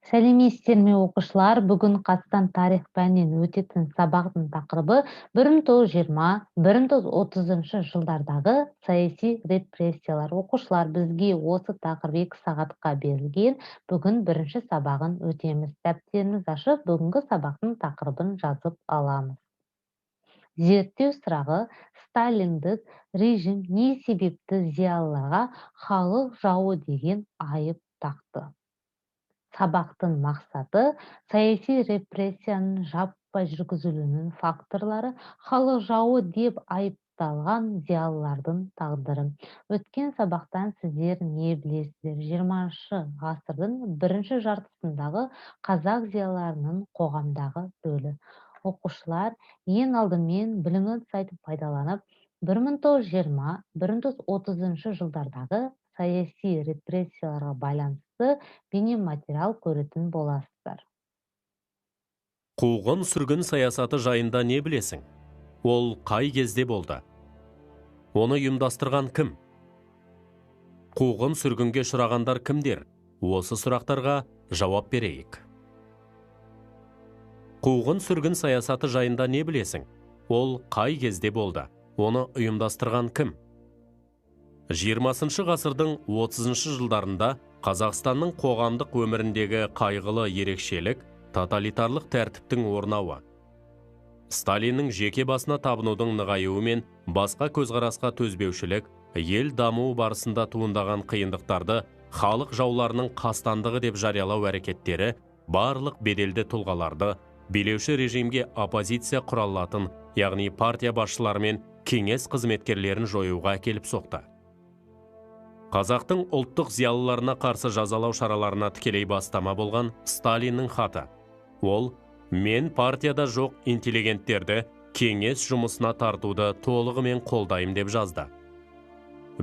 Сәлеметсіздерме оқушылар, бүгін Қазақстан тарих пәнінен өтетін сабақтың тақырыбы 1920-1930 жылдардағы саяси репрессиялар. Оқушылар, бізге осы тақырып 2 сағатқа берілген. Бүгін бірінші сабағын өтеміз. Дәптеріміз ашып, бүгінгі сабақтың тақырыбын жазып аламыз. Зерттеу сұрағы: сталиндік режим не себепті зиялыларға халық жауы деген айып тақты? Сабақтың мақсаты: саяси репрессияның жаппай жүргізілуінің факторлары, халық жауы деп айыпталған зиялылардың тағдыры. Өткен сабақтан сіздер не білесіздер? 20-шы ғасырдың бірінші жартысындағы қазақ зиялыларының қоғамдағы рөлі. Оқушылар, ең алдымен білімнің сайтын пайдаланып, 1920-1930 жылдардағы саяси репрессияларға байланысты бейнематериал көретін боласыздар. Қуғын-сүргін саясаты жайында не білесің? Ол қай кезде болды? Оны ұйымдастырған кім? Қуғын-сүргінге ұшырағандар кімдер? Осы сұрақтарға жауап берейік. Қуғын-сүргін саясаты жайында не білесің? Ол қай кезде болды? Оны ұйымдастырған кім? 20 ғасырдың 30 жылдарында Қазақстанның қоғамдық өміріндегі қайғылы ерекшелік тоталитарлық тәртіптің орнауы. Сталиннің жеке басына табынудың нығаюы мен басқа көзқарасқа төзбеушілік, ел дамуы барысында туындаған қиындықтарды халық жауларының қастандығы деп жариялау әрекеттері барлық беделді тұлғаларды билеуші режимге оппозиция құралатын, яғни партия басшылары мен кеңес қызметкерлерін жоюға әкеліп соқты. Қазақтың ұлттық зиялыларына қарсы жазалау шараларына тікелей бастама болған Сталиннің хаты. Ол: мен партияда жоқ интеллигенттерді кеңес жұмысына тартуды толығымен қолдайым деп жазды.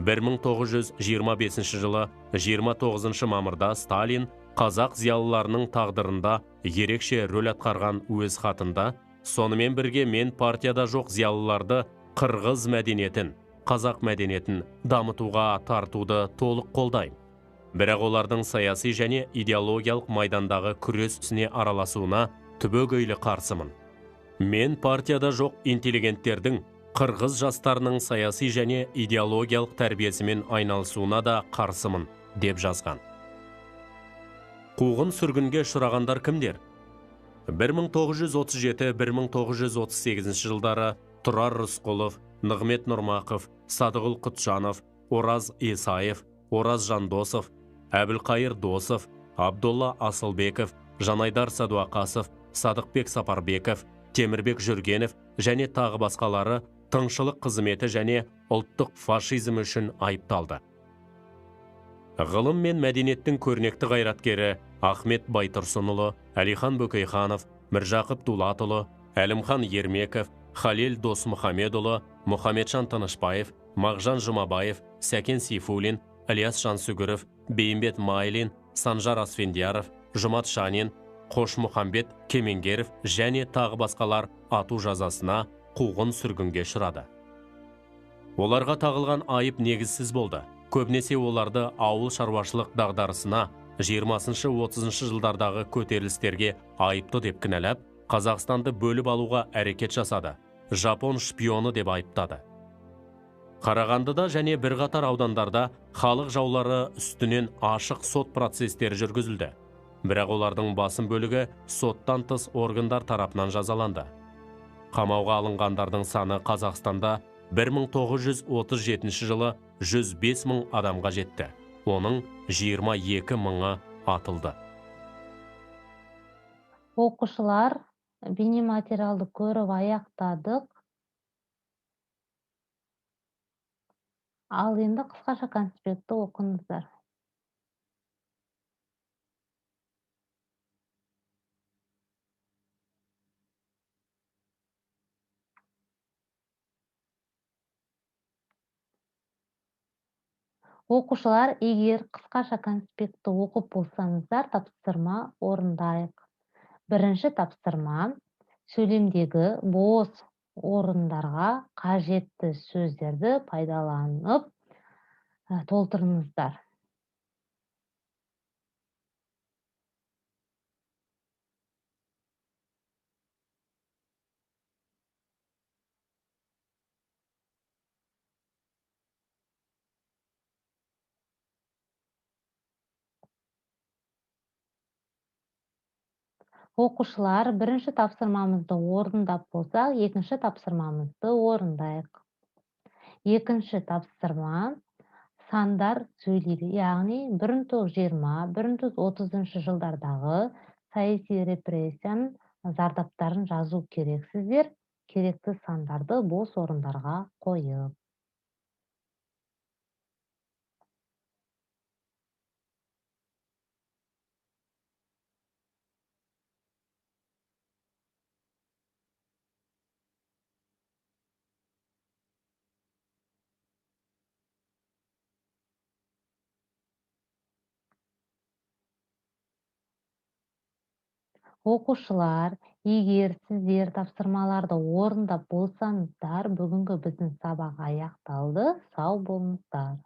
1925 жылы 29 мамырда Сталин қазақ зиялыларының тағдырында ерекше рөл атқарған өз хатында, сонымен бірге мен партияда жоқ зиялыларды қырғыз мәдениетін, қазақ мәдениетін дамытуға тартуды толық қолдаймын. Бірақ олардың саяси және идеологиялық майдандағы күрес ісіне араласуына түбегейлі қарсымын. Мен партияда жоқ интеллигенттердің қырғыз жастарының саяси және идеологиялық тәрбиесімен айналысуына да қарсымын, деп жазған. Қуғын-сүргінге ұшырағандар кімдер? 1937-1938 жылдары Тұрар Рысқұлов, Нығмет Нұрмақов, Садығұл Құтжанов, Ораз Исаев, Ораз Жандосов, Әбілқайыр Досов, Абдолла Асылбеков, Жанайдар Садуақасов, Садықбек Сапарбеков, Темірбек Жүргенов және тағы басқалары тыңшылық қызметі және ұлттық фашизм үшін айыпталды. Ғылым мен мәдениеттің көрнекті қайраткері Ахмет Байтұрсынұлы, Әлихан Бөкейханов, Міржақып Дулатұлы, Әлімхан Ермеков, Халел Досмұхамедұлы, Мұхамеджан Тынышбаев, Мағжан Жұмабаев, Сәкен Сейфуллин, Ілияс Жансүгіров, Бейімбет Майлин, Санжар Асфендияров, Жұмат Шанин, Қошмұхамбет Кемеңгеров және тағы басқалар ату жазасына қуғын-сүргінге ұшырады. Оларға тағылған айып негізсіз болды. Көбінесе оларды ауыл шаруашылық дағдарысына, 20-30 жылдардағы көтерілістерге айыпты деп кінәлап, Қазақстанды бөліп алуға әрекет жасады. Жапон шпионы деп айыптады. Қарағандыда және бірқатар аудандарда халық жаулары үстінен ашық сот процестері жүргізілді. Бірақ олардың басым бөлігі соттан тыс органдар тарапынан жазаланды. Қамауға алынғандардың саны Қазақстанда 1937 жылы 105 мың адамға жетті. Оның 22 мыңы атылды. Оқушылар, бейнематериалды көріп аяқтадық. Ал енді қысқаша конспектті оқыңыздар. Оқушылар, егер қысқаша конспектті оқып болсаңыздар, тапсырма орындайық. Бірінші тапсырма: сөйлемдегі бос орындарға қажетті сөздерді пайдаланып толтырыңыздар. Окуучулар, биринчи тапсырмамызды орундап болсак, экинчи тапсырмамызды орундайык. Экинчи тапсырма сандар сүйлөйдү. Яғни 1920-1930 жылдардагы саясий репрессиянын зардаптарын жазуу керексиздер. Керектүү сандарды бос орундарга коюп. Окуучулар, эгер сиздер тапсырмаларды орундап болсоңуздар, бүгүнкү биздин сабак аякталды. Сау болуңуздар.